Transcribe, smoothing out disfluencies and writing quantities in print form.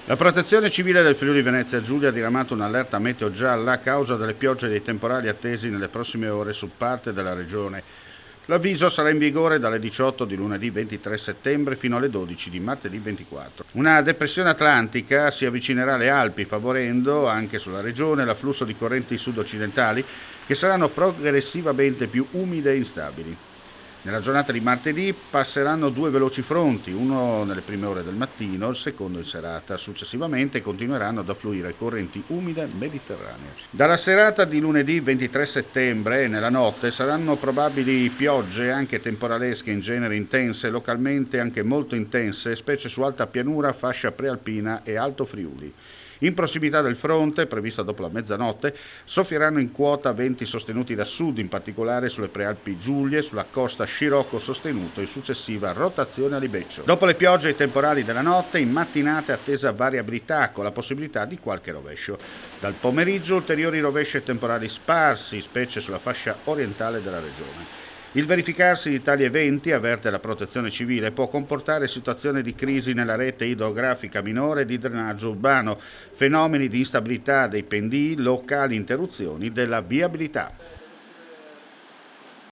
La Protezione Civile del Friuli Venezia Giulia ha diramato un'allerta meteo gialla a causa delle piogge e dei temporali attesi nelle prossime ore su parte della regione. L'avviso sarà in vigore dalle 18 di lunedì 23 settembre fino alle 12 di martedì 24. Una depressione atlantica si avvicinerà alle Alpi, favorendo anche sulla regione l'afflusso di correnti sud-occidentali che saranno progressivamente più umide e instabili. Nella giornata di martedì passeranno due veloci fronti, uno nelle prime ore del mattino, il secondo in serata. Successivamente continueranno ad affluire correnti umide mediterranee. Dalla serata di lunedì 23 settembre e nella notte saranno probabili piogge anche temporalesche, in genere intense, localmente anche molto intense, specie su alta pianura, fascia prealpina e Alto Friuli. In prossimità del fronte, prevista dopo la mezzanotte, soffieranno in quota venti sostenuti da sud, in particolare sulle prealpi Giulie, sulla costa scirocco sostenuto in successiva rotazione a libeccio. Dopo le piogge e i temporali della notte, in mattinata è attesa variabilità con la possibilità di qualche rovescio. Dal pomeriggio ulteriori rovesci e temporali sparsi, specie sulla fascia orientale della regione. Il verificarsi di tali eventi, avverte la Protezione Civile, può comportare situazioni di crisi nella rete idrografica minore e di drenaggio urbano, fenomeni di instabilità dei pendii, locali interruzioni della viabilità.